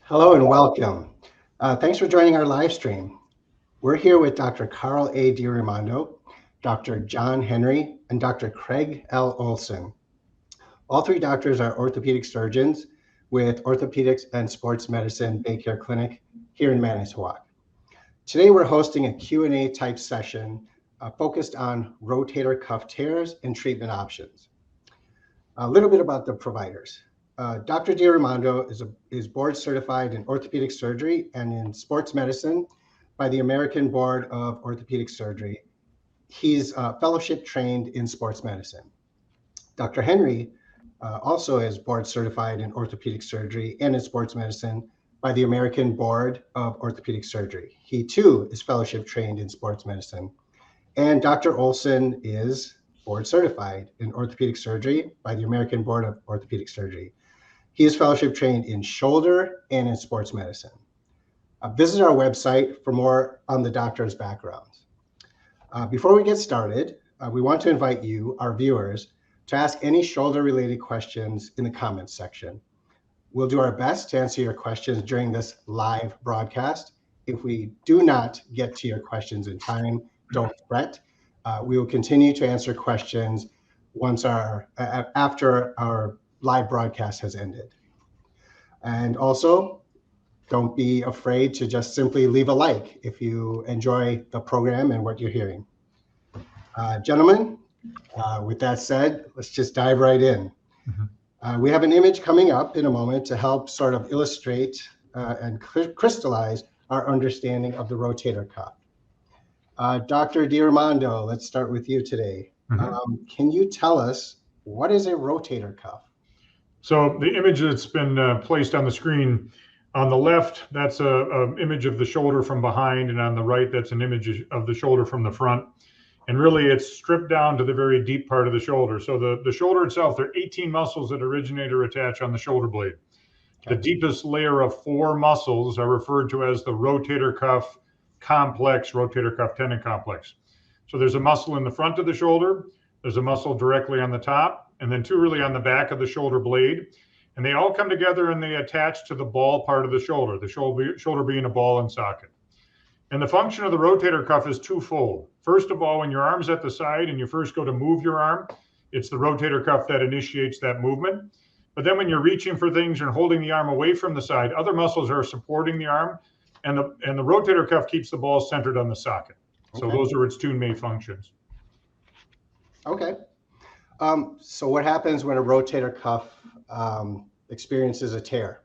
Hello and welcome. Thanks for joining our live stream. We're here with Dr. Carl A. D Raymondo, Dr. John Henry, and Dr. Craig L. Olson. All three doctors are orthopedic surgeons with Orthopedics and Sports Medicine BayCare Clinic here in Manitowoc. Today we're hosting a Q&A type session focused on rotator cuff tears and treatment options. A little bit about the providers. Dr. D Raymondo is board certified in orthopedic surgery and in sports medicine by the American Board of Orthopedic Surgery. He's fellowship trained in sports medicine. Dr. Henry also is board certified in orthopedic surgery and in sports medicine by the American Board of Orthopedic Surgery. He too is fellowship trained in sports medicine. And Dr. Olson is board certified in orthopedic surgery by the American Board of Orthopedic Surgery. He is fellowship trained in shoulder and in sports medicine. Visit our website for more on the doctor's backgrounds. Before we get started, we want to invite you, our viewers, to ask any shoulder-related questions in the comments section. We'll do our best to answer your questions during this live broadcast. If we do not get to your questions in time, don't fret. We will continue to answer questions after our live broadcast has ended. And also, don't be afraid to just simply leave a like if you enjoy the program and what you're hearing. Gentlemen, with that said, let's just dive right in. We have an image coming up in a moment to help sort of illustrate and crystallize our understanding of the rotator cuff. Dr. Di Raymondo, let's start with you today. Can you tell us what is a rotator cuff? So the image that's been placed on the screen, on the left, that's an image of the shoulder from behind, and on the right, that's an image of the shoulder from the front. And really, it's stripped down to the very deep part of the shoulder. So the shoulder itself, there are 18 muscles that originate or attach on the shoulder blade. Okay. The deepest layer of 4 muscles are referred to as the rotator cuff complex, rotator cuff tendon complex. So there's a muscle in the front of the shoulder, there's a muscle directly on the top, and then 2 really on the back of the shoulder blade. And they all come together and they attach to the ball part of the shoulder being a ball and socket. And the function of the rotator cuff is twofold. First of all, when your arm's at the side and you first go to move your arm, it's the rotator cuff that initiates that movement. But then when you're reaching for things and holding the arm away from the side, other muscles are supporting the arm, and the rotator cuff keeps the ball centered on the socket. So those are its 2 main functions. Okay. So what happens when a rotator cuff experiences a tear?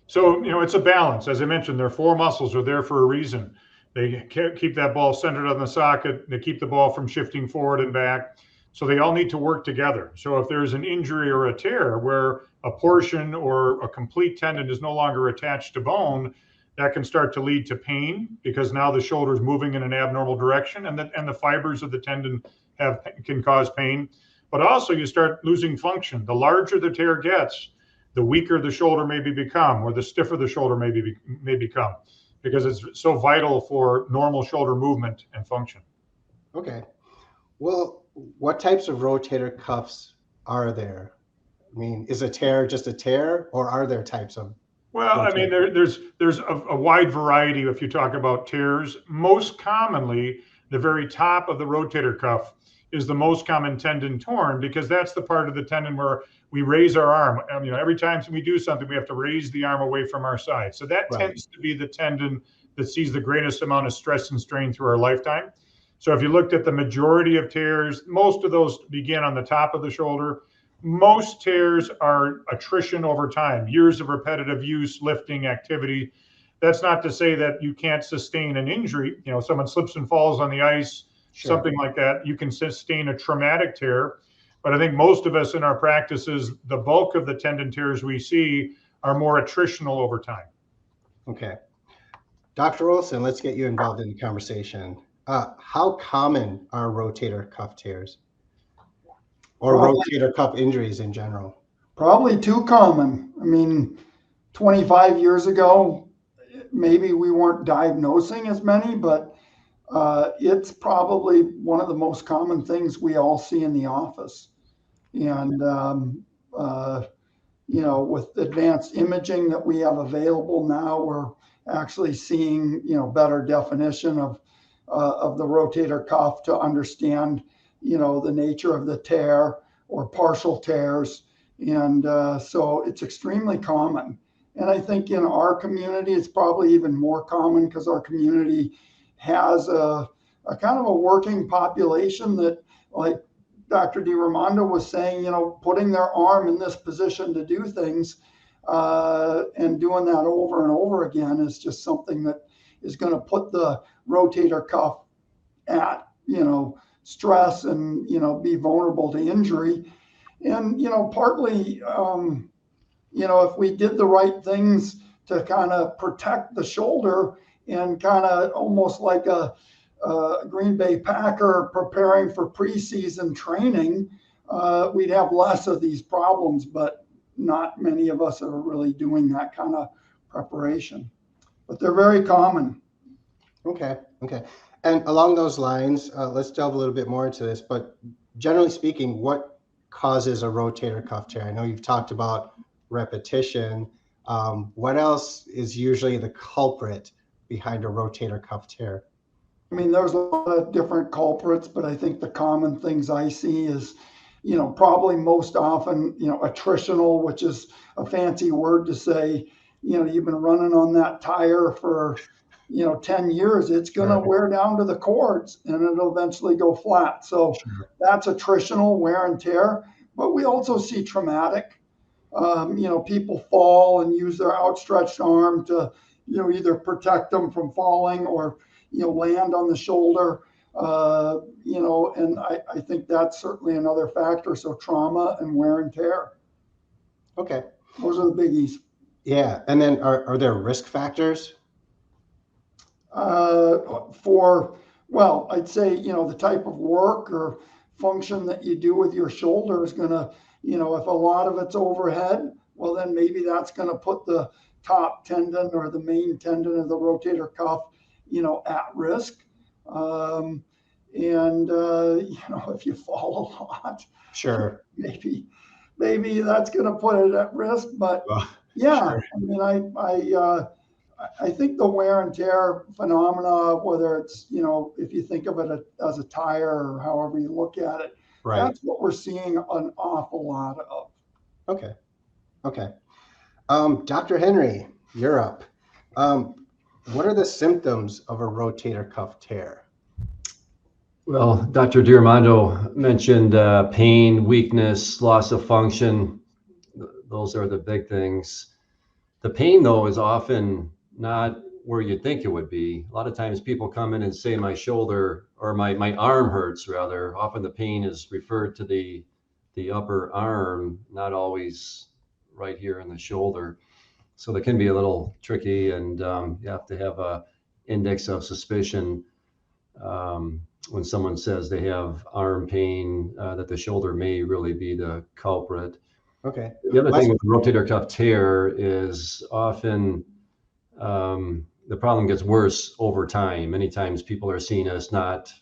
So, it's a balance. As I mentioned, there are 4 muscles are there for a reason. They keep that ball centered on the socket. They keep the ball from shifting forward and back. So they all need to work together. So if there's an injury or a tear where a portion or a complete tendon is no longer attached to bone, that can start to lead to pain because now the shoulder is moving in an abnormal direction, and the fibers of the tendon can cause pain. But also you start losing function. The larger the tear gets, the weaker the shoulder may become, or the stiffer the shoulder may become, because it's so vital for normal shoulder movement and function. Okay. Well, what types of rotator cuffs are there? I mean, is a tear just a tear, or are there types of? Well, I mean, there's a wide variety if you talk about tears. Most commonly, the very top of the rotator cuff is the most common tendon torn, because that's the part of the tendon where we raise our arm. Every time we do something, we have to raise the arm away from our side. So that tends to be the tendon that sees the greatest amount of stress and strain through our lifetime. So if you looked at the majority of tears, most of those begin on the top of the shoulder. Most tears are attrition over time, years of repetitive use, lifting, activity. That's not to say that you can't sustain an injury. Someone slips and falls on the ice, something like that. You can sustain a traumatic tear. But I think most of us in our practices, the bulk of the tendon tears we see are more attritional over time. Okay. Dr. Olson, let's get you involved in the conversation. How common are rotator cuff tears or rotator cuff injuries in general? Probably too common. I mean, 25 years ago, maybe we weren't diagnosing as many, but it's probably one of the most common things we all see in the office. And with advanced imaging that we have available now, we're actually seeing, better definition of the rotator cuff to understand, the nature of the tear or partial tears. And so it's extremely common. And I think in our community, it's probably even more common because our community has a kind of a working population that, like Dr. DiRaimondo was saying, putting their arm in this position to do things and doing that over and over again is just something that is going to put the rotator cuff at, stress and, be vulnerable to injury. And, partly, if we did the right things to kind of protect the shoulder and kind of almost like a Green Bay Packer preparing for preseason training, we'd have less of these problems, but not many of us are really doing that kind of preparation. But they're very common. Okay. And along those lines, let's delve a little bit more into this, but generally speaking, what causes a rotator cuff tear? I know you've talked about repetition. What else is usually the culprit behind a rotator cuff tear? I mean, there's a lot of different culprits, but I think the common things I see is, probably most often, attritional, which is a fancy word to say, you've been running on that tire for, 10 years, it's going to wear down to the cords and it'll eventually go flat. So that's attritional wear and tear. But we also see traumatic. People fall and use their outstretched arm to, either protect them from falling or, land on the shoulder, and I think that's certainly another factor. So trauma and wear and tear. Okay. Those are the biggies. Yeah. And then are there risk factors? I'd say, the type of work or function that you do with your shoulder is going to, if a lot of it's overhead, well, then maybe that's going to put the top tendon or the main tendon of the rotator cuff, at risk. If you fall a lot, Sure. Maybe that's going to put it at risk. But Sure. I mean, I think the wear and tear phenomena, whether it's, if you think of it as a tire or however you look at it, Right. That's what we're seeing an awful lot of. Okay. Dr. Henry, you're up. What are the symptoms of a rotator cuff tear? Well, Dr. DiRaimondo mentioned pain, weakness, loss of function. Those are the big things. The pain, though, is often not where you'd think it would be. A lot of times people come in and say my shoulder or my arm hurts, rather. Often the pain is referred to the upper arm, not always right here in the shoulder. So that can be a little tricky, and you have to have a index of suspicion when someone says they have arm pain, that the shoulder may really be the culprit. Okay. The other thing with rotator cuff tear is often the problem gets worse over time. Many times people are seen as not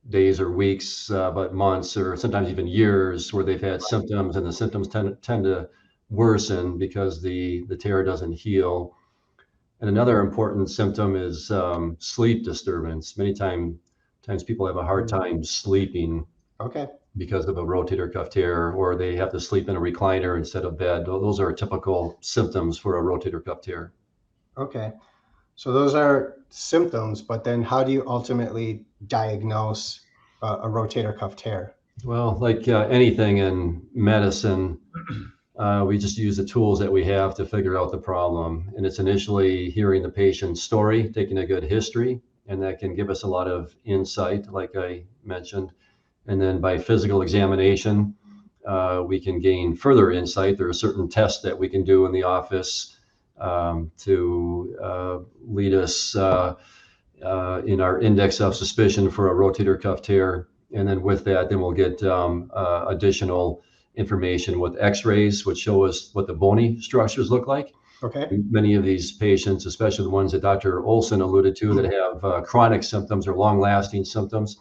days or weeks, but months or sometimes even years where they've had symptoms, and the symptoms tend to worsen because the tear doesn't heal. And another important symptom is sleep disturbance. Many times people have a hard time sleeping. Okay. Because of a rotator cuff tear, or they have to sleep in a recliner instead of bed. Those are typical symptoms for a rotator cuff tear. Okay. So those are symptoms, but then how do you ultimately diagnose a rotator cuff tear? Well, like anything in medicine, we just use the tools that we have to figure out the problem. And it's initially hearing the patient's story, taking a good history, and that can give us a lot of insight, like I mentioned. And then by physical examination, we can gain further insight. There are certain tests that we can do in the office to lead us in our index of suspicion for a rotator cuff tear. And then with that, then we'll get additional information with x-rays, which show us what the bony structures look like. Okay. Many of these patients, especially the ones that Dr. Olson alluded to, that have chronic symptoms or long-lasting symptoms,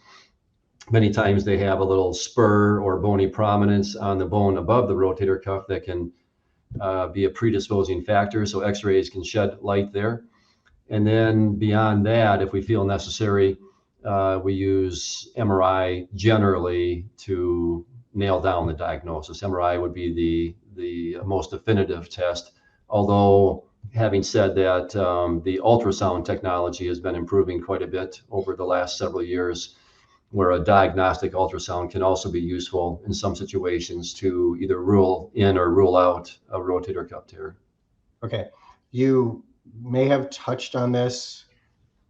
many times they have a little spur or bony prominence on the bone above the rotator cuff that can be a predisposing factor, so x-rays can shed light there. And then beyond that, if we feel necessary, we use MRI generally to nail down the diagnosis. MRI would be the most definitive test, although having said that, the ultrasound technology has been improving quite a bit over the last several years, where a diagnostic ultrasound can also be useful in some situations to either rule in or rule out a rotator cuff tear. Okay, you may have touched on this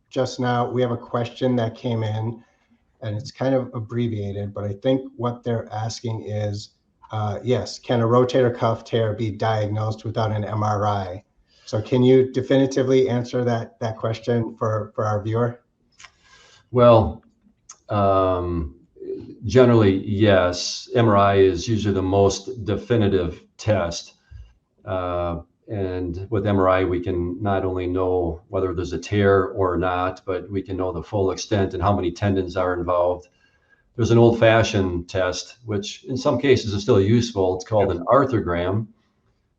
just now. We have a question that came in, and it's kind of abbreviated, but I think what they're asking is, yes, can a rotator cuff tear be diagnosed without an MRI? So can you definitively answer that question for our viewer? Well, generally, yes. MRI is usually the most definitive test. And with MRI, we can not only know whether there's a tear or not, but we can know the full extent and how many tendons are involved. There's an old-fashioned test, which in some cases is still useful. It's called an arthrogram,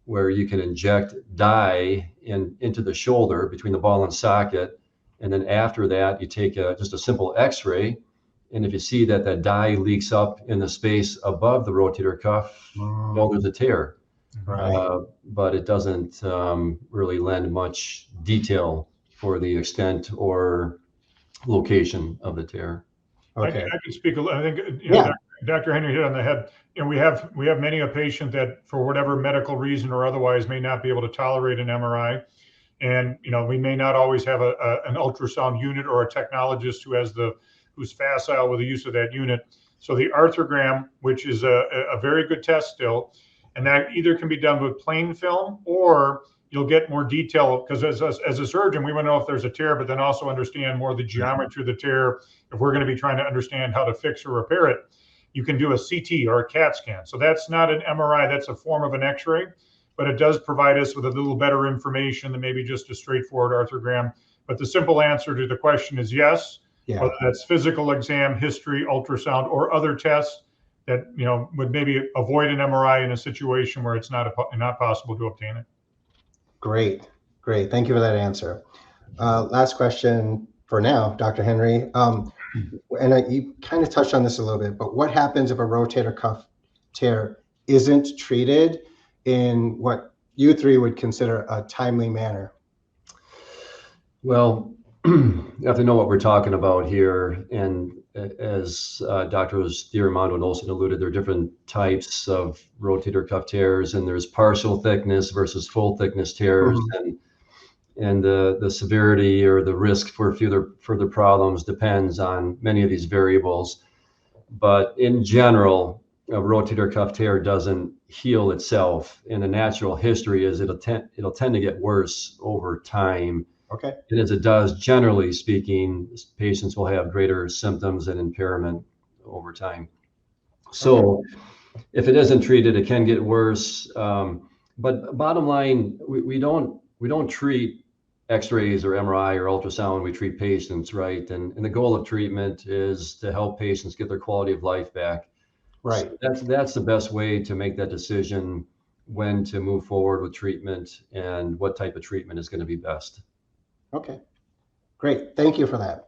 where you can inject dye into the shoulder between the ball and socket. And then after that, you take just a simple x-ray. And if you see that that dye leaks up in the space above the rotator cuff, well, there's a tear. Right. But it doesn't really lend much detail for the extent or location of the tear. Okay. I can speak a little. I think Dr. Henry hit on the head. And we have many a patient that, for whatever medical reason or otherwise, may not be able to tolerate an MRI. And we may not always have an ultrasound unit or a technologist who's facile with the use of that unit. So the arthrogram, which is a very good test still, and that either can be done with plain film, or you'll get more detail, because as a surgeon, we want to know if there's a tear, but then also understand more of the geometry of the tear. If we're going to be trying to understand how to fix or repair it, you can do a CT or a CAT scan. So that's not an MRI, that's a form of an x-ray, but it does provide us with a little better information than maybe just a straightforward arthrogram. But the simple answer to the question is yes. Yeah. Whether that's physical exam, history, ultrasound, or other tests that would maybe avoid an MRI in a situation where it's not possible to obtain it. Great. Thank you for that answer. Last question for now, Dr. Henry. You kind of touched on this a little bit, but what happens if a rotator cuff tear isn't treated in what you three would consider a timely manner? Well, you have to know what we're talking about here. And as Drs. D Raymondo and Olson alluded, there are different types of rotator cuff tears, and there's partial thickness versus full thickness tears. Mm-hmm. And the severity or the risk for further problems depends on many of these variables. But in general, a rotator cuff tear doesn't heal itself, and the natural history is it'll tend to get worse over time. Okay. And as it does, generally speaking, patients will have greater symptoms and impairment over time. So if it isn't treated, it can get worse. But bottom line, we don't treat x-rays or MRI or ultrasound. We treat patients, right? And the goal of treatment is to help patients get their quality of life back. Right. So that's the best way to make that decision when to move forward with treatment and what type of treatment is going to be best. Okay, great. Thank you for that.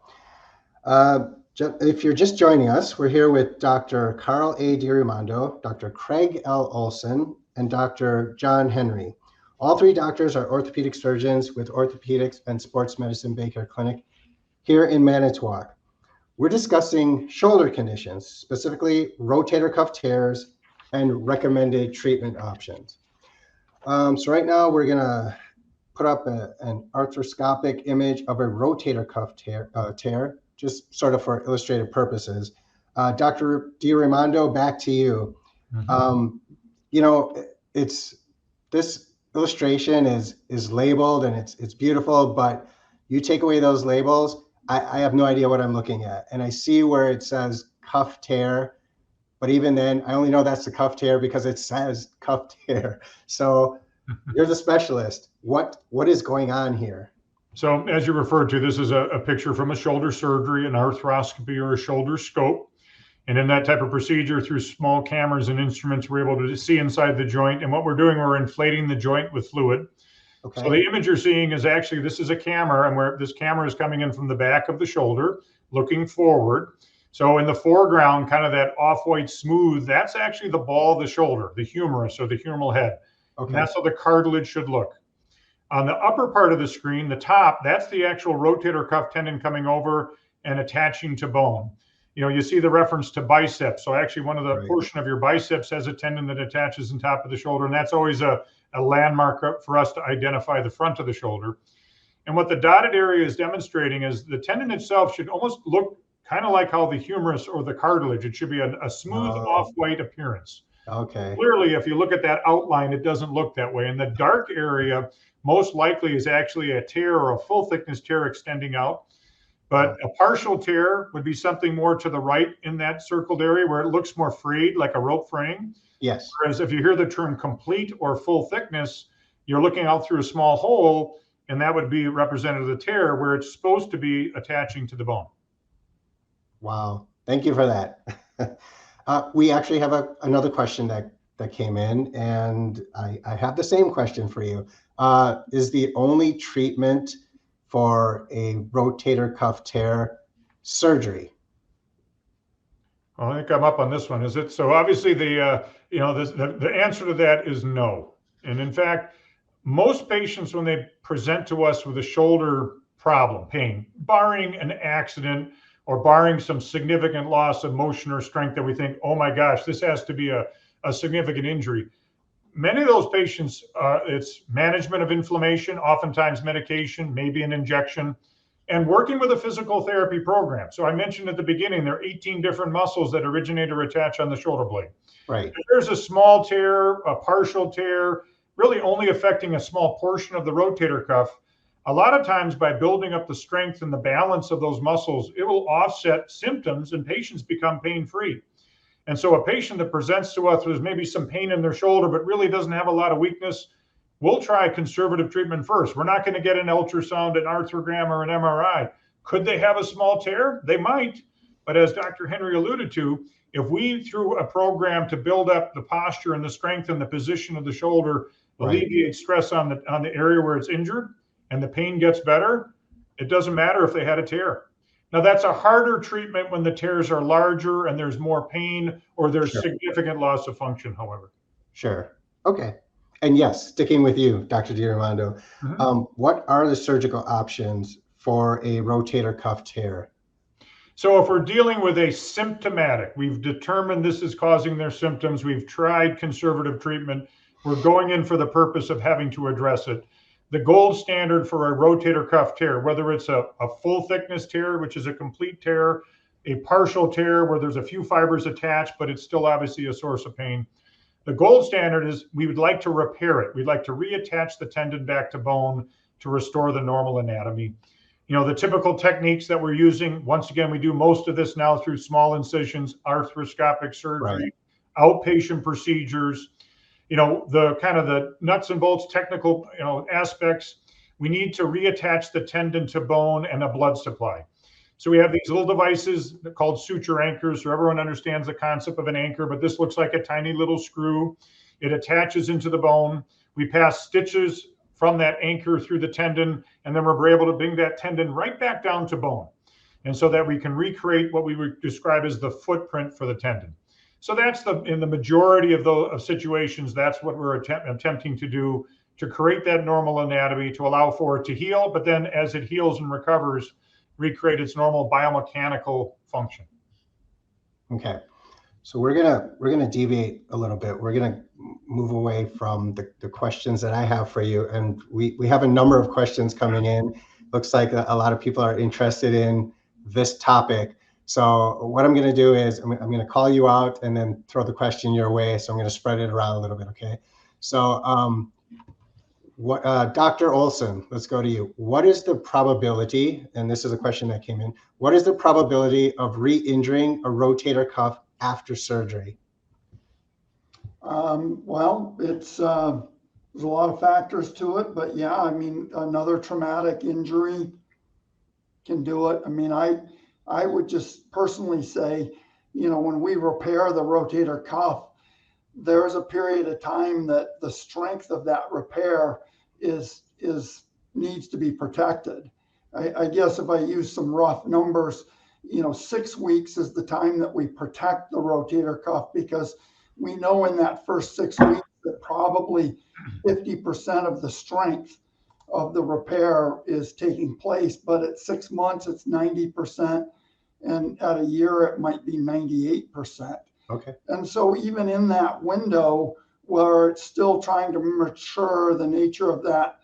If you're just joining us, we're here with Dr. Carl A. DiRaimondo, Dr. Craig L. Olson, and Dr. John Henry. All three doctors are orthopedic surgeons with Orthopedics and Sports Medicine BayCare Clinic here in Manitowoc. We're discussing shoulder conditions, specifically rotator cuff tears and recommended treatment options. So right now we're gonna put up an arthroscopic image of a rotator cuff tear, just sort of for illustrative purposes. Dr. D Raymondo, back to you. Mm-hmm. This illustration is labeled and it's beautiful, but you take away those labels, I have no idea what I'm looking at. And I see where it says cuff tear, but even then, I only know that's the cuff tear because it says cuff tear. So you're the specialist. What is going on here? So as you referred to, this is a picture from a shoulder surgery, an arthroscopy or a shoulder scope. And in that type of procedure, through small cameras and instruments, we're able to see inside the joint. And what we're doing, we're inflating the joint with fluid. Okay. So the image you're seeing is actually, this is a camera, and where this camera is coming in from the back of the shoulder, looking forward. So in the foreground, kind of that off-white smooth, that's actually the ball of the shoulder, the humerus or the humeral head. Okay. And that's how the cartilage should look. On the upper part of the screen, the top, that's the actual rotator cuff tendon coming over and attaching to bone. You see the reference to biceps. So actually one of the portion of your biceps has a tendon that attaches on top of the shoulder. And that's always a landmark for us to identify the front of the shoulder. And what the dotted area is demonstrating is the tendon itself should almost look kind of like how the humerus or the cartilage, it should be a smooth off-white appearance. Okay. Clearly, if you look at that outline, it doesn't look that way. And the dark area most likely is actually a tear or a full thickness tear extending out. But a partial tear would be something more to the right in that circled area where it looks more frayed, like a rope fraying. Yes. Whereas if you hear the term complete or full thickness, you're looking out through a small hole, and that would be representative of the tear where it's supposed to be attaching to the bone. Wow. Thank you for that. We actually have another question that came in, and I have the same question for you. Is the only treatment for a rotator cuff tear surgery? Well, I think I'm up on this one. Is it? So obviously the answer to that is no. And in fact, most patients, when they present to us with a shoulder problem, pain, barring an accident or barring some significant loss of motion or strength that we think, oh my gosh, this has to be a significant injury. Many of those patients, it's management of inflammation, oftentimes medication, maybe an injection, and working with a physical therapy program. So I mentioned at the beginning, there are 18 different muscles that originate or attach on the shoulder blade. Right. If there's a small tear, a partial tear, really only affecting a small portion of the rotator cuff, a lot of times by building up the strength and the balance of those muscles, it will offset symptoms and patients become pain-free. And so a patient that presents to us with maybe some pain in their shoulder, but really doesn't have a lot of weakness, we'll try conservative treatment first. We're not going to get an ultrasound, an arthrogram, or an MRI. Could they have a small tear? They might. But as Dr. Henry alluded to, if we, through a program to build up the posture and the strength and the position of the shoulder, alleviate stress on the area where it's injured, and the pain gets better, it doesn't matter if they had a tear. Now, that's a harder treatment when the tears are larger and there's more pain or there's significant loss of function, however. Sure. Okay. And yes, sticking with you, Dr. DiRaimondo, what are the surgical options for a rotator cuff tear? So if we're dealing with a symptomatic, we've determined this is causing their symptoms, we've tried conservative treatment, we're going in for the purpose of having to address it. The gold standard for a rotator cuff tear, whether it's a full thickness tear, which is a complete tear, a partial tear where there's a few fibers attached, but it's still obviously a source of pain. The gold standard is we would like to repair it. We'd like to reattach the tendon back to bone to restore the normal anatomy. The typical techniques that we're using, once again, we do most of this now through small incisions, arthroscopic surgery, outpatient procedures. The kind of the nuts and bolts technical, aspects, we need to reattach the tendon to bone and a blood supply. So we have these little devices called suture anchors. So everyone understands the concept of an anchor, but this looks like a tiny little screw. It attaches into the bone. We pass stitches from that anchor through the tendon, and then we're able to bring that tendon right back down to bone. And so that we can recreate what we would describe as the footprint for the tendon. So that's in the majority of situations, that's what we're attempting to do, to create that normal anatomy, to allow for it to heal, but then as it heals and recovers, recreate its normal biomechanical function. Okay, so we're gonna deviate a little bit. We're gonna move away from the questions that I have for you, and we have a number of questions coming in. Looks like a lot of people are interested in this topic. So what I'm going to do is I'm going to call you out and then throw the question your way. So I'm going to spread it around a little bit. Okay. So Dr. Olson, let's go to you. What is the probability, and this is a question that came in, what is the probability of re-injuring a rotator cuff after surgery? Well, there's a lot of factors to it, but yeah, I mean, another traumatic injury can do it. I mean, I would just personally say, when we repair the rotator cuff, there's a period of time that the strength of that repair needs to be protected. I guess if I use some rough numbers, 6 weeks is the time that we protect the rotator cuff, because we know in that first 6 weeks that probably 50% of the strength of the repair is taking place, but at 6 months it's 90%, and at a year it might be 98%. Okay. And so even in that window where it's still trying to mature the nature of that,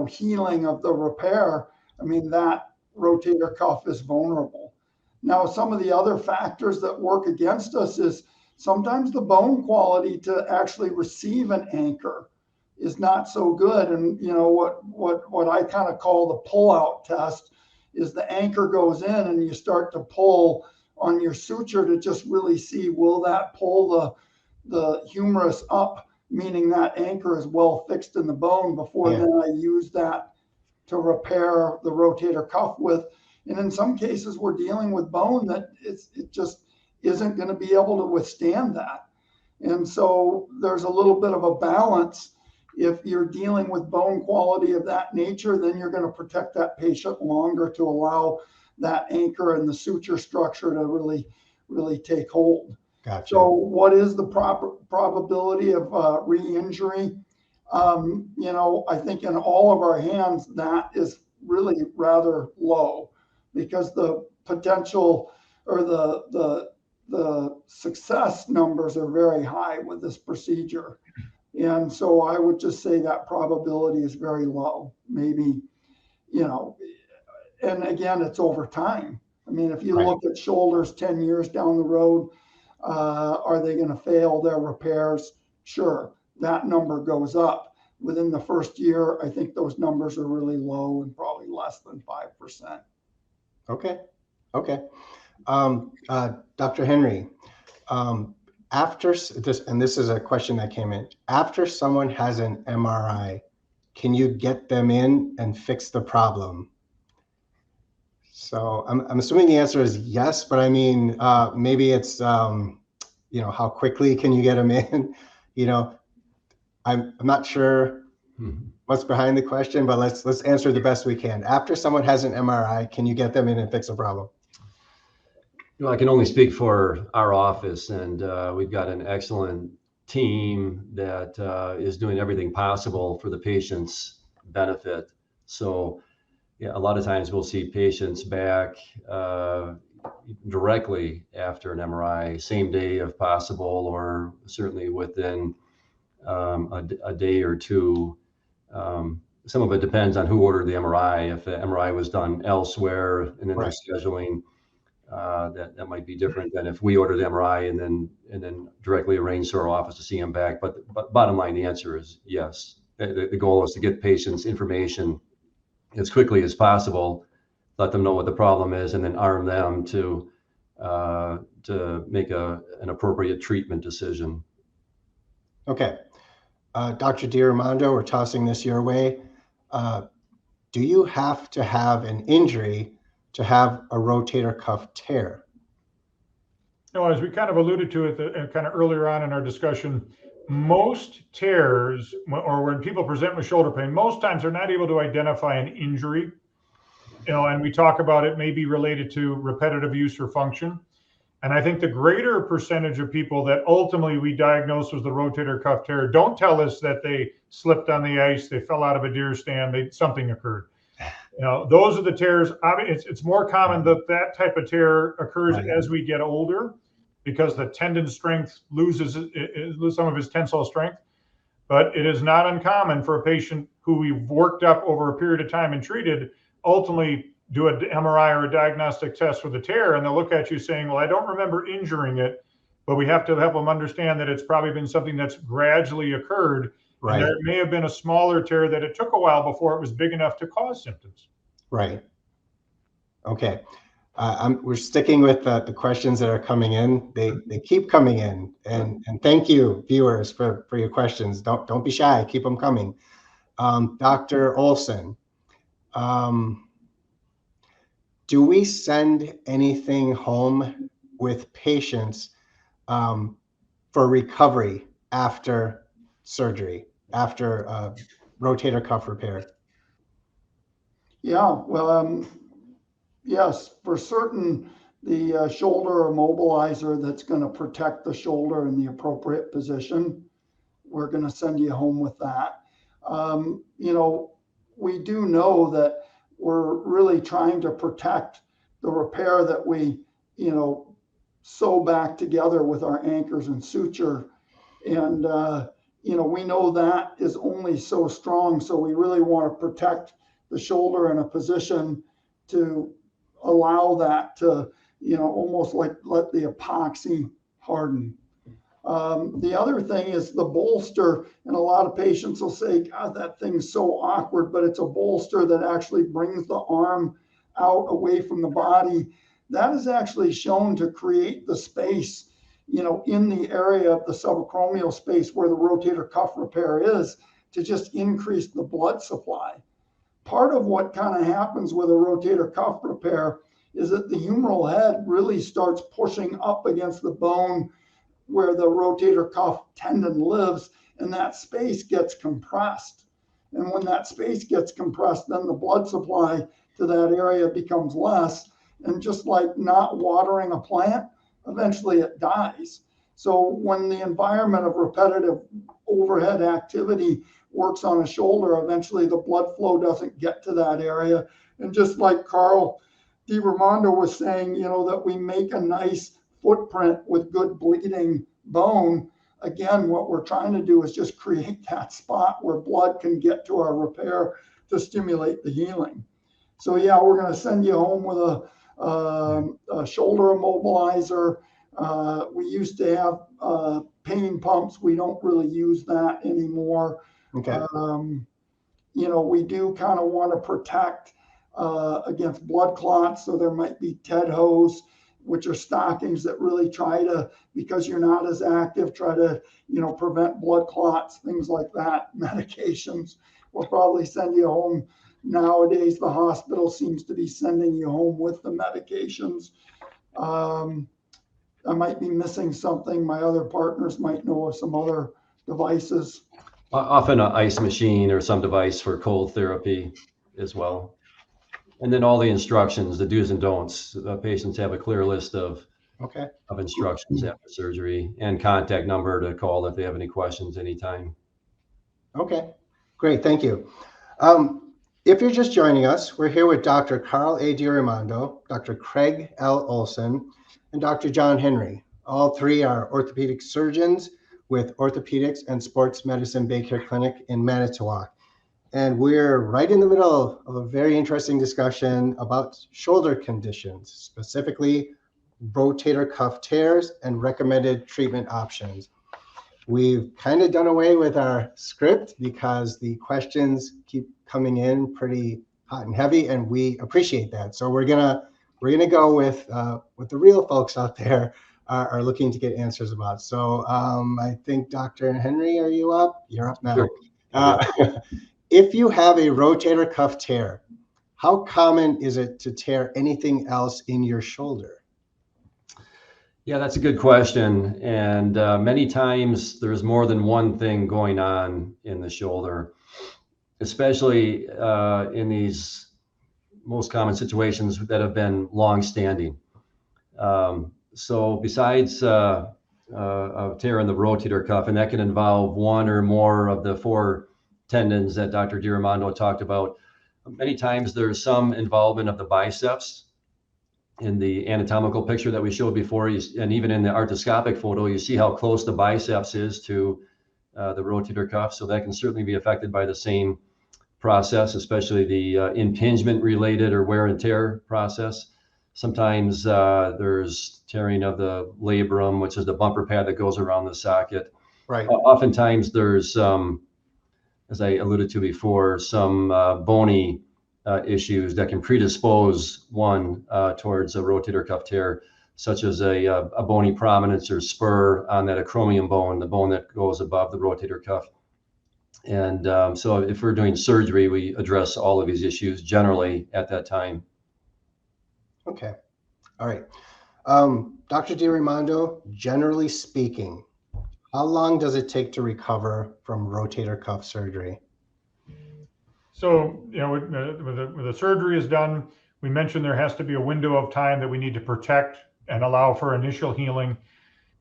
healing of the repair, I mean, that rotator cuff is vulnerable. Now, some of the other factors that work against us is sometimes the bone quality to actually receive an anchor is not so good. And what I kind of call the pull-out test is the anchor goes in and you start to pull on your suture to just really see, will that pull the humerus up, meaning that anchor is well fixed in the bone before then I use that to repair the rotator cuff with. And in some cases, we're dealing with bone that it just isn't going to be able to withstand that. And so there's a little bit of a balance. If you're dealing with bone quality of that nature, then you're going to protect that patient longer to allow that anchor and the suture structure to really, really take hold. Gotcha. So what is the probability of re-injury? I think in all of our hands, that is really rather low, because the potential or the success numbers are very high with this procedure. And so I would just say that probability is very low, maybe, and again, it's over time. I mean, if you look at shoulders 10 years down the road, are they going to fail their repairs? Sure, that number goes up. Within the first year, I think those numbers are really low and probably less than 5%. Okay. Dr. Henry, after this, and this is a question that came in, after someone has an MRI, can you get them in and fix the problem? So I'm assuming the answer is yes, but I mean, maybe it's, how quickly can you get them in? I'm not sure what's behind the question, but let's answer the best we can. After someone has an MRI, can you get them in and fix a problem? I can only speak for our office, and we've got an excellent team that is doing everything possible for the patient's benefit. So a lot of times we'll see patients back directly after an MRI, same day if possible, or certainly within a day or two. Some of it depends on who ordered the MRI. If the MRI was done elsewhere and then they're scheduling, that might be different than if we order the MRI and then directly arrange to our office to see them back. But bottom line, the answer is yes. The goal is to get patients information as quickly as possible, let them know what the problem is, and then arm them to make an appropriate treatment decision. Okay. Dr. D Raymondo, we're tossing this your way. Do you have to have an injury to have a rotator cuff tear? As we kind of alluded to it kind of earlier on in our discussion, most tears, or when people present with shoulder pain, most times they're not able to identify an injury. And we talk about it may be related to repetitive use or function. And I think the greater percentage of people that ultimately we diagnose with the rotator cuff tear don't tell us that they slipped on the ice, they fell out of a deer stand, something occurred. Those are the tears. I mean, it's more common that type of tear occurs as we get older, because the tendon strength loses some of its tensile strength. But it is not uncommon for a patient who we've worked up over a period of time and treated, ultimately do an MRI or a diagnostic test for the tear, and they'll look at you saying, well, I don't remember injuring it, but we have to help them understand that it's probably been something that's gradually occurred. And there may have been a smaller tear that it took a while before it was big enough to cause symptoms. Right. Okay. We're sticking with the questions that are coming in. They keep coming in, and thank you, viewers, for your questions. Don't be shy. Keep them coming. Dr. Olson, do we send anything home with patients for recovery after surgery, after rotator cuff repair? Yeah, well, yes, for certain, the shoulder immobilizer that's going to protect the shoulder in the appropriate position, we're going to send you home with that. We do know that we're really trying to protect the repair that we, sew back together with our anchors and suture. And, we know that is only so strong. So we really want to protect the shoulder in a position to allow that to, almost like let the epoxy harden. The other thing is the bolster, and a lot of patients will say, God, that thing's so awkward, but it's a bolster that actually brings the arm out away from the body. That is actually shown to create the space, in the area of the subacromial space where the rotator cuff repair is, to just increase the blood supply. Part of what kind of happens with a rotator cuff repair is that the humeral head really starts pushing up against the bone where the rotator cuff tendon lives, and that space gets compressed. And when that space gets compressed, then the blood supply to that area becomes less. And just like not watering a plant, eventually it dies. So when the environment of repetitive overhead activity works on a shoulder, eventually the blood flow doesn't get to that area. And just like Carl D Raymondo was saying, that we make a nice footprint with good bleeding bone. Again, what we're trying to do is just create that spot where blood can get to our repair to stimulate the healing. So yeah, we're going to send you home with a shoulder immobilizer. We used to have pain pumps. We don't really use that anymore. Okay. We do kind of want to protect against blood clots. So there might be TED hose, which are stockings that really try to, because you're not as active, try to, prevent blood clots, things like that. Medications will probably send you home. Nowadays, the hospital seems to be sending you home with the medications. I might be missing something. My other partners might know of some other devices. Often an ice machine or some device for cold therapy as well. And then all the instructions, the do's and don'ts. Patients have a clear list of instructions after surgery and contact number to call if they have any questions anytime. Okay, great, thank you. If you're just joining us, we're here with Dr. Carl A. D Raymondo, Dr. Craig L. Olson, and Dr. John Henry. All three are orthopedic surgeons with Orthopedics and Sports Medicine BayCare Clinic in Manitowoc. And we're right in the middle of a very interesting discussion about shoulder conditions, specifically rotator cuff tears and recommended treatment options. We've kind of done away with our script because the questions keep coming in pretty hot and heavy, and we appreciate that. So we're gonna go with what the real folks out there are looking to get answers about. So I think Dr. Henry, are you up? You're up now. Sure. If you have a rotator cuff tear, how common is it to tear anything else in your shoulder? Yeah, that's a good question. And many times there's more than one thing going on in the shoulder, especially in these most common situations that have been long-standing. So besides a tear in the rotator cuff, and that can involve one or more of the four tendons that Dr. D Raymondo talked about, many times there's some involvement of the biceps. In the anatomical picture that we showed before, and even in the arthroscopic photo, you see how close the biceps is to the rotator cuff. So that can certainly be affected by the same process, especially the impingement related or wear and tear process. Sometimes there's tearing of the labrum, which is the bumper pad that goes around the socket. Right. Oftentimes there's, as I alluded to before, some bony issues that can predispose one towards a rotator cuff tear, such as a bony prominence or spur on that acromion bone, the bone that goes above the rotator cuff. And so if we're doing surgery, we address all of these issues generally at that time. Okay. All right. Dr. DiRaimondo, generally speaking, how long does it take to recover from rotator cuff surgery? So, you know, when the surgery is done, we mentioned there has to be a window of time that we need to protect and allow for initial healing.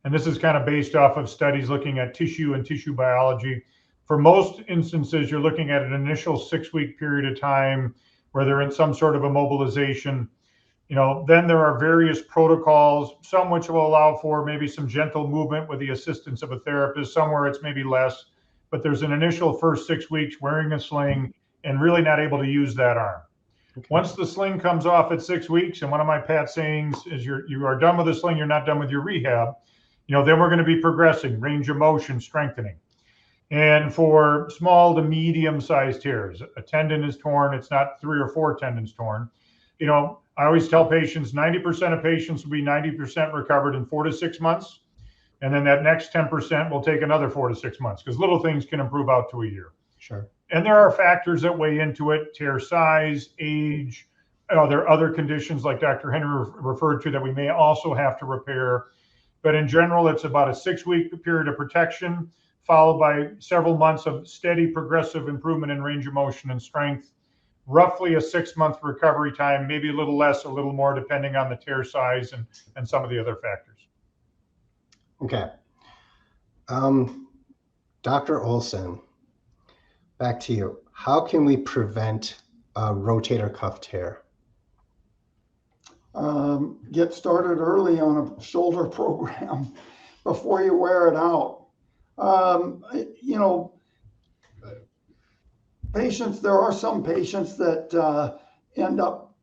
And this is kind of based off of studies looking at tissue and tissue biology. For most instances, you're looking at an initial 6-week period of time where they're in some sort of immobilization. You know, then there are various protocols, some which will allow for maybe some gentle movement with the assistance of a therapist, somewhere it's maybe less, but there's an initial first 6 weeks wearing a sling and really not able to use that arm. Okay. Once the sling comes off at 6 weeks, and one of my pat sayings is you are done with the sling, you're not done with your rehab, you know, then we're going to be progressing, range of motion, strengthening. And for small to medium sized tears, a tendon is torn, it's not 3 or 4 tendons torn. You know, I always tell patients 90% of patients will be 90% recovered in 4 to 6 months. And then that next 10% will take another 4 to 6 months because little things can improve out to a year. Sure. And there are factors that weigh into it: tear size, age. There are other conditions like Dr. Henry referred to that we may also have to repair. But in general, it's about a 6-week period of protection, followed by several months of steady progressive improvement in range of motion and strength. Roughly a 6-month recovery time, maybe a little less, a little more, depending on the tear size and some of the other factors. Okay. Dr. Olson, back to you. How can we prevent a rotator cuff tear? Get started early on a shoulder program before you wear it out. You know, patients, there are some patients that end up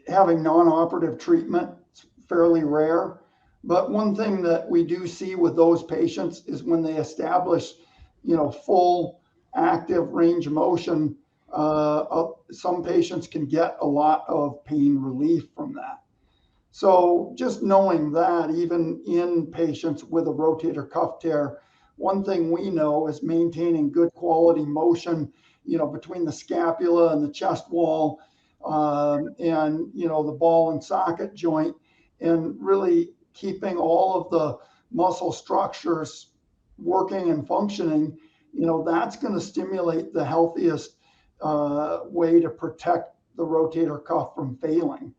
having non-operative treatment. It's fairly rare. But one thing that we do see with those patients is when they establish, you know, full active range of motion, some patients can get a lot of pain relief from that. So just knowing that, even in patients with a rotator cuff tear, one thing we know is maintaining good quality motion, you know, between the scapula and the chest wall, and, you know, the ball and socket joint, and really keeping all of the muscle structures working and functioning, you know, that's going to stimulate the healthiest way to protect the rotator cuff from failing.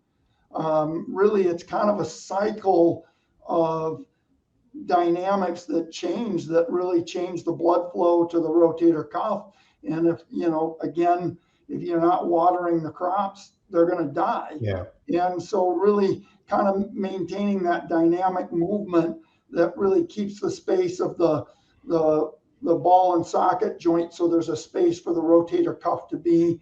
Really, it's kind of a cycle of dynamics that really change the blood flow to the rotator cuff. And if, you know, again, if you're not watering the crops, they're going to die. Yeah. And so really kind of maintaining that dynamic movement that really keeps the space of the ball and socket joint, so there's a space for the rotator cuff to be,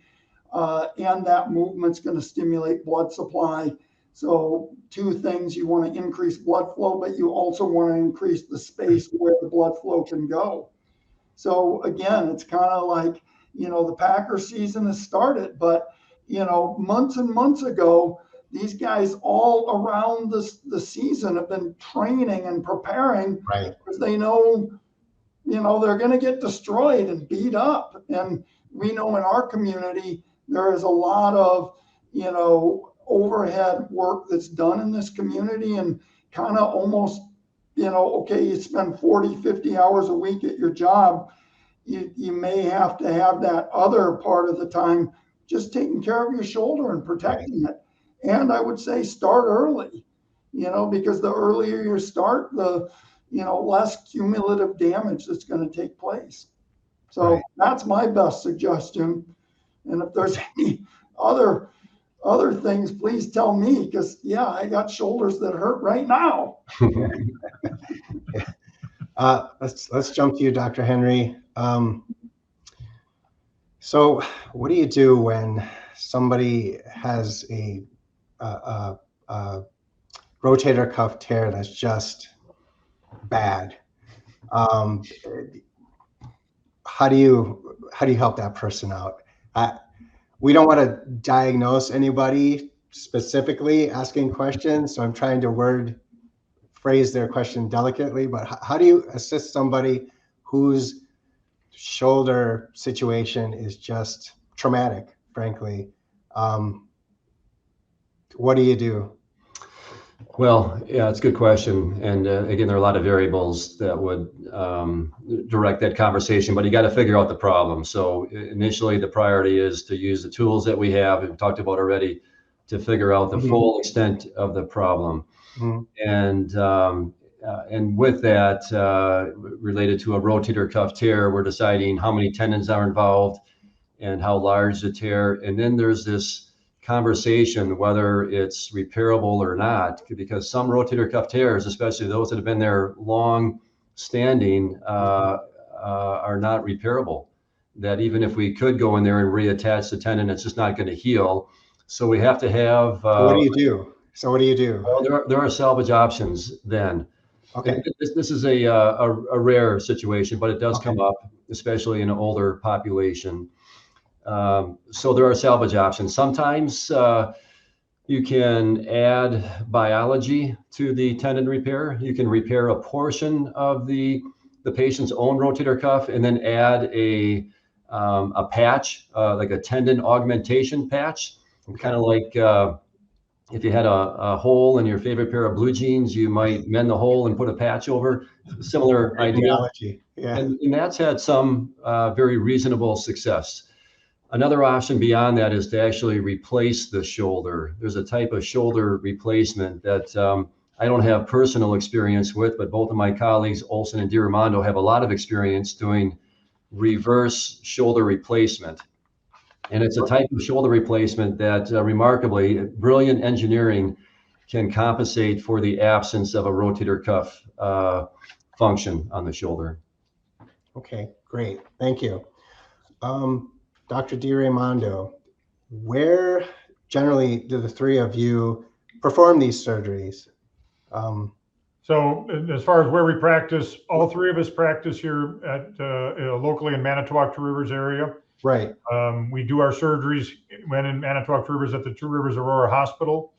and that movement's going to stimulate blood supply. So 2 things: you want to increase blood flow, but you also want to increase the space where the blood flow can go. So again, it's kind of like, you know, the Packer season has started, but, you know, months and months ago, these guys all around the season have been training and preparing, Right. because they know, you know, they're going to get destroyed and beat up. And we know in our community, there is a lot of, you know, overhead work that's done in this community, and kind of almost, you know, okay, you spend 40, 50 hours a week at your job. You may have to have that other part of the time just taking care of your shoulder and protecting it. And I would say start early, you know, because the earlier you start, the, you know, less cumulative damage that's going to take place. So that's my best suggestion. And if there's any other things, please tell me, because yeah, I got shoulders that hurt right now. Let's jump to you, Dr. Henry. So what do you do when somebody has a rotator cuff tear that's just bad? How do you help that person out? We don't want to diagnose anybody specifically asking questions, so I'm trying to phrase their question delicately, but how do you assist somebody whose shoulder situation is just traumatic, frankly? What do you do? Well, yeah, it's a good question. And again, there are a lot of variables that would direct that conversation, but you got to figure out the problem. So initially, the priority is to use the tools that we have, and we talked about already, to figure out the full extent of the problem. Mhm. And with that, related to a rotator cuff tear, we're deciding how many tendons are involved and how large the tear. And then there's this conversation whether it's repairable or not, because some rotator cuff tears, especially those that have been there long standing, are not repairable. That even if we could go in there and reattach the tendon, it's just not going to heal. So we have to have. So what do you do? So what do you do? Well, there are salvage options then. Okay. This is a rare situation, but it does Okay. come up, especially in an older population. So there are salvage options. Sometimes you can add biology to the tendon repair. You can repair a portion of the patient's own rotator cuff and then add a patch, like a tendon augmentation patch, kind of like if you had a hole in your favorite pair of blue jeans, you might mend the hole and put a patch over. Similar idea. Analogy. Yeah. And that's had some very reasonable success. Another option beyond that is to actually replace the shoulder. There's a type of shoulder replacement that I don't have personal experience with, but both of my colleagues, Olson and DiRaimondo, have a lot of experience doing reverse shoulder replacement. And it's a type of shoulder replacement that remarkably, brilliant engineering can compensate for the absence of a rotator cuff function on the shoulder. Okay, great. Thank you. Dr. D Raymondo, where generally do the three of you perform these surgeries? So as far as where we practice, all three of us practice here at locally in Manitowoc Two Rivers area. Right. We do our surgeries when in Manitowoc Two Rivers at the Two Rivers Aurora Hospital.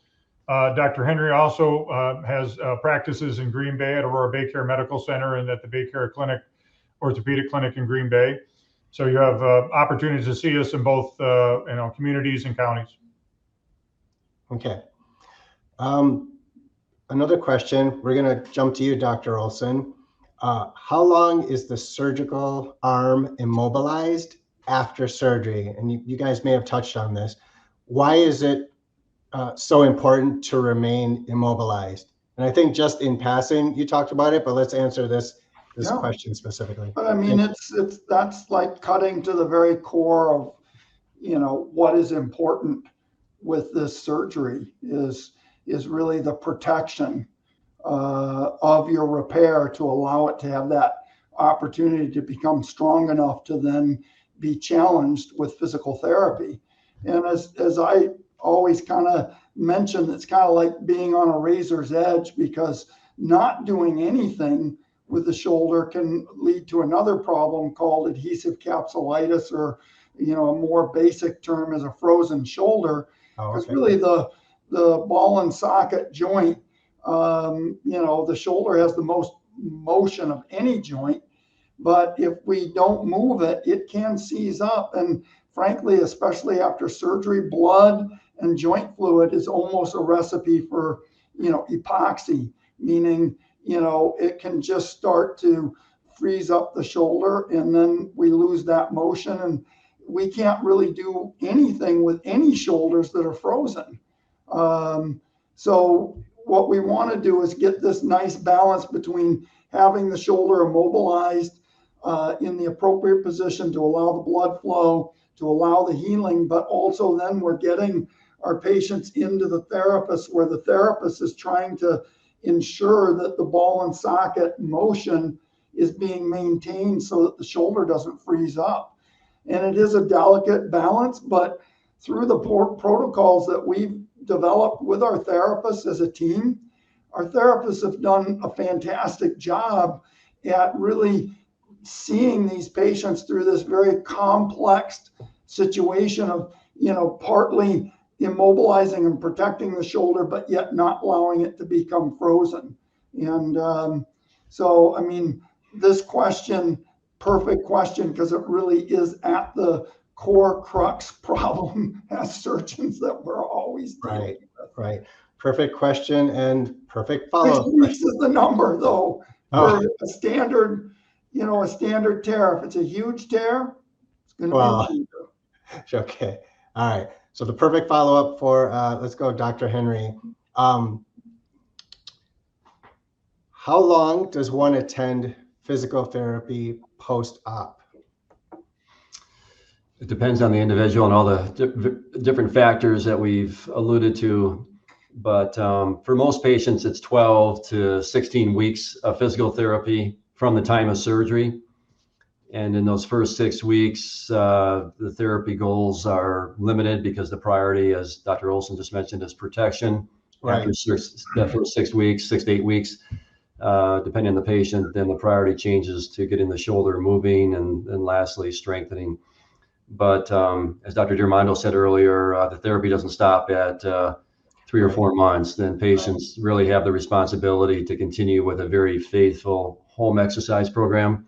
Dr. Henry also has practices in Green Bay at Aurora BayCare Medical Center and at the BayCare Clinic, Orthopedic Clinic in Green Bay. So you have opportunities to see us in both communities and counties. Okay. Another question. We're going to jump to you, Dr. Olson. How long is the surgical arm immobilized after surgery? And you guys may have touched on this. Why is it so important to remain immobilized? And I think just in passing, you talked about it, but let's answer this question specifically. But I mean, that's like cutting to the very core of, what is important with this surgery is really the protection of your repair to allow it to have that opportunity to become strong enough to then be challenged with physical therapy. And as I always kind of mention, it's kind of like being on a razor's edge, because not doing anything with the shoulder can lead to another problem called adhesive capsulitis, or a more basic term is a frozen shoulder. Because really the ball and socket joint, the shoulder has the most motion of any joint, but if we don't move it, it can seize up. And frankly, especially after surgery, blood and joint fluid is almost a recipe for, epoxy, meaning, it can just start to freeze up the shoulder, and then we lose that motion, and we can't really do anything with any shoulders that are frozen. So what we want to do is get this nice balance between having the shoulder immobilized in the appropriate position to allow the blood flow, to allow the healing, but also then we're getting our patients into the therapist, where the therapist is trying to ensure that the ball and socket motion is being maintained so that the shoulder doesn't freeze up. And it is a delicate balance, but through the protocols that we've developed with our therapists as a team, our therapists have done a fantastic job at really seeing these patients through this very complex situation of, partly immobilizing and protecting the shoulder, but yet not allowing it to become frozen. And so, I mean, this question, perfect question, because it really is at the core crux problem as surgeons that we're always dealing with. Right. Perfect question and perfect 6 follow-up weeks question. is the number, though, Oh. for a standard, a standard tear. If it's a huge tear, it's going to Well, be longer. Okay. All right. So the perfect follow-up for, let's go, Dr. Henry. How long does one attend physical therapy post-op? It depends on the individual and all the different factors that we've alluded to. But for most patients, it's 12 to 16 weeks of physical therapy from the time of surgery. And in those first 6 weeks, the therapy goals are limited because the priority, as Dr. Olson just mentioned, is protection. Right. After the first 6 weeks, 6 to 8 weeks, depending on the patient, then the priority changes to getting the shoulder moving and lastly, strengthening. But as Dr. DiRaimondo said earlier, the therapy doesn't stop at 3 or 4 months. Then patients really have the responsibility to continue with a very faithful home exercise program.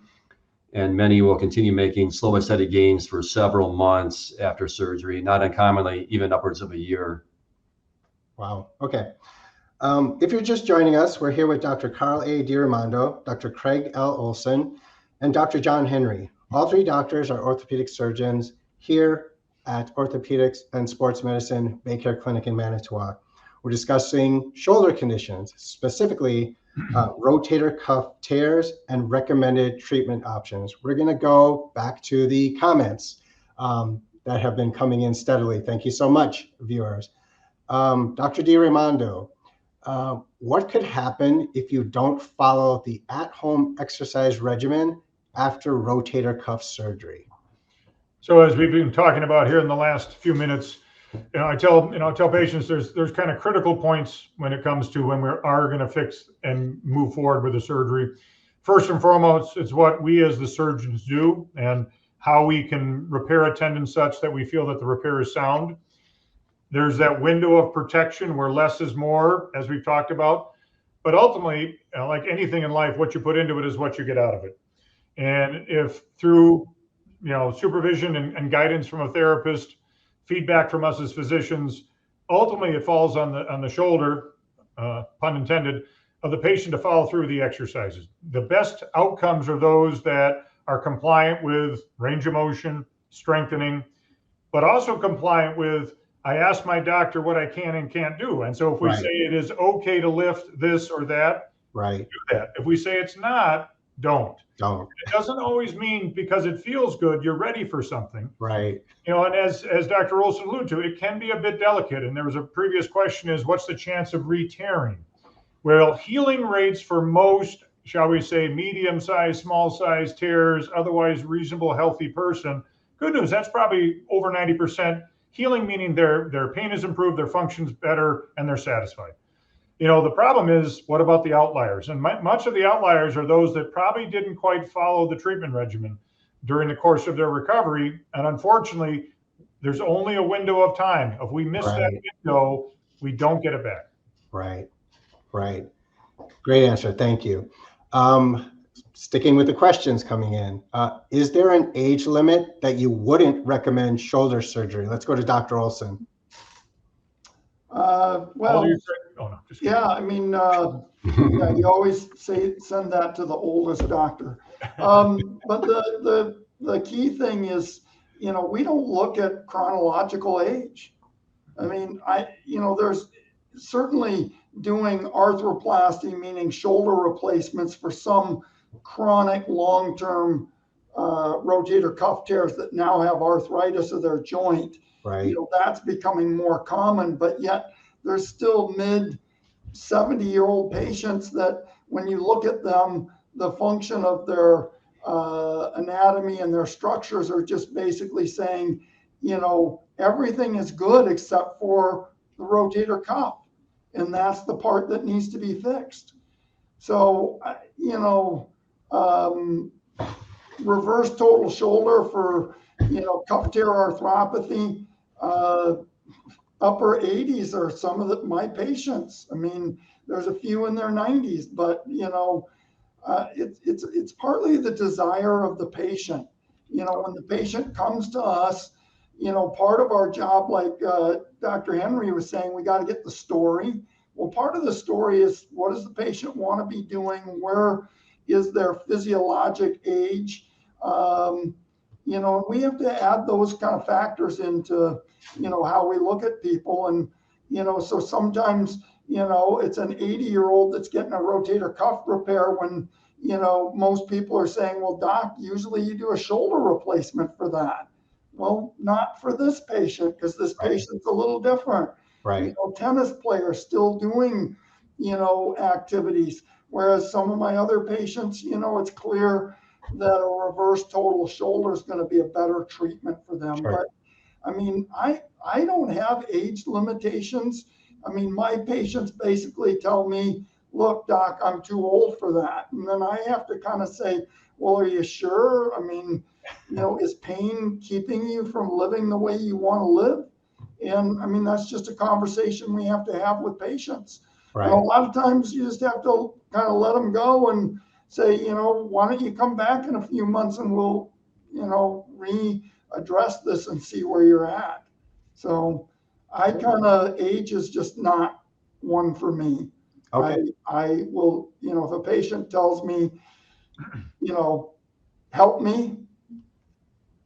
And many will continue making slow and steady gains for several months after surgery, not uncommonly, even upwards of a year. Wow. Okay. If you're just joining us, we're here with Dr. Carl A. DiRaimondo, Dr. Craig L. Olson, and Dr. John Henry. All three doctors are orthopedic surgeons here at Orthopedics and Sports Medicine BayCare Clinic in Manitowoc. We're discussing shoulder conditions, specifically rotator cuff tears and recommended treatment options. We're going to go back to the comments that have been coming in steadily. Thank you so much, viewers. Dr. D Raymondo, what could happen if you don't follow the at-home exercise regimen after rotator cuff surgery? So as we've been talking about here in the last few minutes, I tell patients there's kind of critical points when it comes to when we are going to fix and move forward with the surgery. First and foremost, it's what we as the surgeons do and how we can repair a tendon such that we feel that the repair is sound. There's that window of protection where less is more, as we've talked about. But ultimately, like anything in life, what you put into it is what you get out of it. And if through supervision and guidance from a therapist, feedback from us as physicians, ultimately it falls on the shoulder, pun intended, of the patient to follow through the exercises. The best outcomes are those that are compliant with range of motion, strengthening, but also compliant with, I ask my doctor what I can and can't do. And so if we say it is okay to lift this or that, do that. If we say it's not, don't. It doesn't always mean because it feels good, you're ready for something. Right. And as Dr. Olson alluded to, it can be a bit delicate. And there was a previous question is, what's the chance of re-tearing? Well, healing rates for most, shall we say, medium-sized, small-sized tears, otherwise reasonable, healthy person, good news, that's probably over 90%. Healing meaning their pain is improved, their function's better, and they're satisfied. The problem is, what about the outliers? And much of the outliers are those that probably didn't quite follow the treatment regimen during the course of their recovery. And unfortunately, there's only a window of time. If we miss that window, we don't get it back. Right. Great answer. Thank you. Sticking with the questions coming in, is there an age limit that you wouldn't recommend shoulder surgery? Let's go to Dr. Olson. You always send that to the oldest doctor. But the key thing is, we don't look at chronological age. There's certainly doing arthroplasty, meaning shoulder replacements for some chronic long-term rotator cuff tears that now have arthritis of their joint. That's becoming more common, but yet there's still mid 70-year-old patients that when you look at them, the function of their anatomy and their structures are just basically saying, everything is good except for the rotator cuff. And that's the part that needs to be fixed. So, reverse total shoulder for, cuff tear arthropathy, upper 80s are some of my patients. There's a few in their 90s, but, it's partly the desire of the patient. When the patient comes to us, part of our job, like Dr. Henry was saying, we got to get the story. Well, part of the story is, what does the patient want to be doing? Where is their physiologic age? You know, we have to add those kind of factors into, you know, how we look at people. And, you know, so sometimes, you know, it's an 80-year-old that's getting a rotator cuff repair when, you know, most people are saying, well, doc, usually you do a shoulder replacement for that. Well, not for this patient, because this patient's a little different. Right. You know, tennis players still doing, you know, activities. Whereas some of my other patients, you know, it's clear that a reverse total shoulder is going to be a better treatment for them. Sure. But I mean, I don't have age limitations. I mean, my patients basically tell me, look, doc, I'm too old for that. And then I have to kind of say, well, are you sure? I mean, you know, is pain keeping you from living the way you want to live? And I mean, that's just a conversation we have to have with patients. Right. And a lot of times you just have to kind of let them go and say, you know, why don't you come back in a few months and we'll, you know, readdress this and see where you're at. So I kind of, age is just not one for me. Okay. I will, you know, if a patient tells me, you know, help me,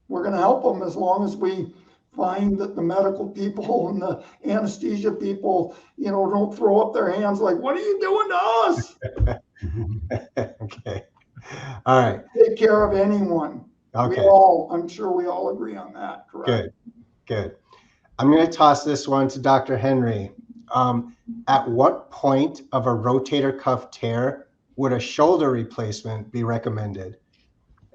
we're going to help them as long as we find that the medical people and the anesthesia people, you know, don't throw up their hands like, what are you doing to us? Okay. All right. Take care of anyone. Okay. I'm sure we all agree on that, correct? Good. I'm going to toss this one to Dr. Henry. At what point of a rotator cuff tear would a shoulder replacement be recommended?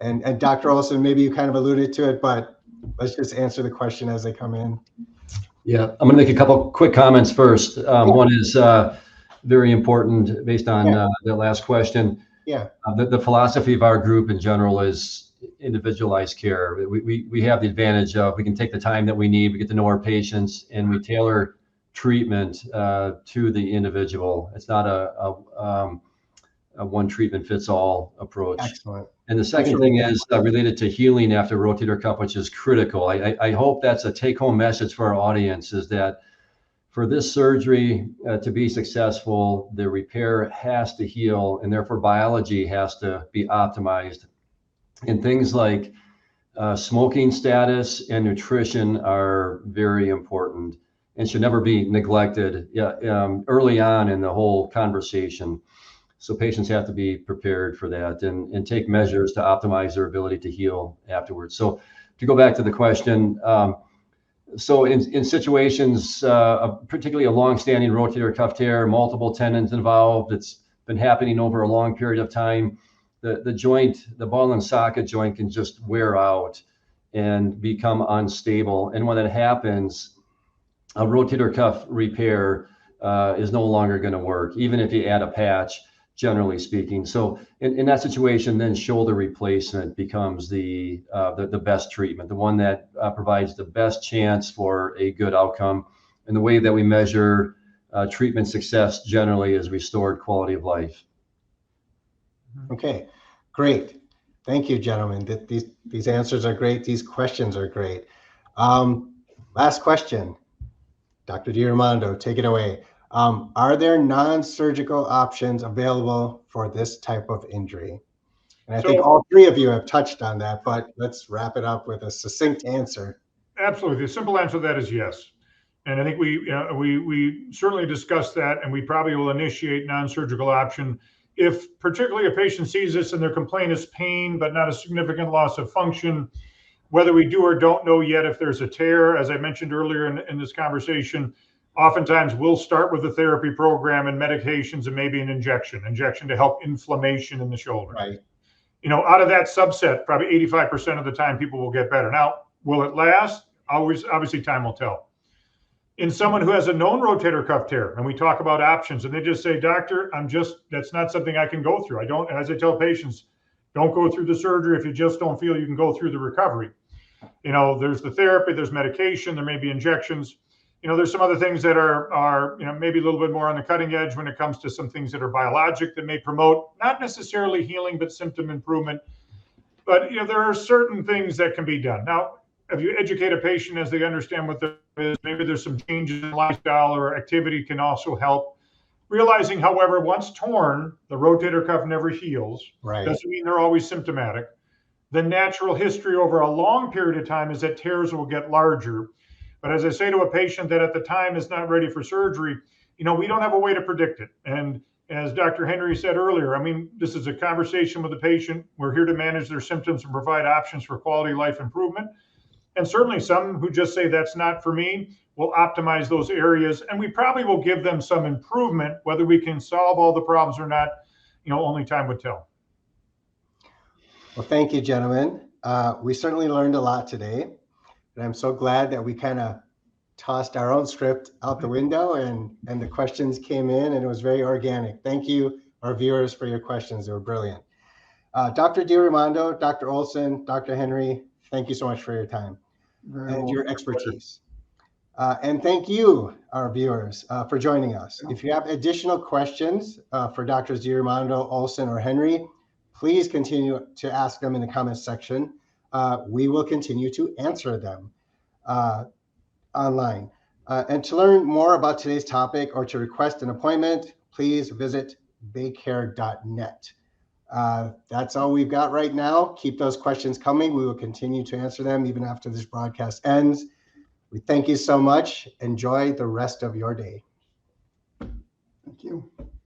And Dr. Olson, maybe you kind of alluded to it, but let's just answer the question as they come in. Yeah, I'm going to make a couple quick comments first. One is very important based on the last question. Yeah. The philosophy of our group in general is individualized care. We have the advantage of, we can take the time that we need, we get to know our patients, and we tailor treatment to the individual. It's not a one treatment fits all approach. Excellent. And the second thing is related to healing after rotator cuff, which is critical. I hope that's a take-home message for our audience, is that for this surgery to be successful, the repair has to heal, and therefore biology has to be optimized. And things like smoking status and nutrition are very important and should never be neglected early on in the whole conversation. So patients have to be prepared for that and take measures to optimize their ability to heal afterwards. So to go back to the question, so in situations, particularly a long-standing rotator cuff tear, multiple tendons involved, it's been happening over a long period of time, the joint, the ball and socket joint can just wear out and become unstable. And when that happens, a rotator cuff repair is no longer going to work, even if you add a patch, generally speaking. So in that situation, then shoulder replacement becomes the best treatment, the one that provides the best chance for a good outcome. And the way that we measure treatment success generally is restored quality of life. Okay, great. Thank you, gentlemen. These answers are great. These questions are great. Last question, Dr. D Raymondo, take it away. Are there non-surgical options available for this type of injury? And I think all three of you have touched on that, but let's wrap it up with a succinct answer. Absolutely. The simple answer to that is yes. And I think we certainly discussed that, and we probably will initiate non-surgical option if particularly a patient sees this and their complaint is pain, but not a significant loss of function. Whether we do or don't know yet if there's a tear, as I mentioned earlier in this conversation, oftentimes we'll start with a therapy program and medications and maybe an injection to help inflammation in the shoulder. Right. You know, out of that subset, probably 85% of the time people will get better. Now, will it last? Obviously time will tell. In someone who has a known rotator cuff tear, and we talk about options, and they just say, doctor, that's not something I can go through. As I tell patients, don't go through the surgery if you just don't feel you can go through the recovery. You know, there's the therapy, there's medication, there may be injections. You know, there's some other things that are you know, maybe a little bit more on the cutting edge when it comes to some things that are biologic that may promote not necessarily healing, but symptom improvement. But, you know, there are certain things that can be done. Now, if you educate a patient as they understand what there is, maybe there's some changes in lifestyle or activity can also help. Realizing, however, once torn, the rotator cuff never heals. Right. Doesn't mean they're always symptomatic. The natural history over a long period of time is that tears will get larger. But as I say to a patient that at the time is not ready for surgery, we don't have a way to predict it. And as Dr. Henry said earlier, I mean, this is a conversation with the patient. We're here to manage their symptoms and provide options for quality life improvement. And certainly some who just say that's not for me will optimize those areas. And we probably will give them some improvement. Whether we can solve all the problems or not, only time would tell. Well, thank you, gentlemen. We certainly learned a lot today. And I'm so glad that we kind of tossed our own script out the window and the questions came in and it was very organic. Thank you, our viewers, for your questions. They were brilliant. Dr. DiRaimondo, Dr. Olson, Dr. Henry, thank you so much for your time and your expertise. And thank you, our viewers, for joining us. If you have additional questions for Drs. DiRaimondo, Olson, or Henry, please continue to ask them in the comments section. We will continue to answer them online. And to learn more about today's topic or to request an appointment, please visit BayCare.net. That's all we've got right now. Keep those questions coming. We will continue to answer them even after this broadcast ends. We thank you so much. Enjoy the rest of your day.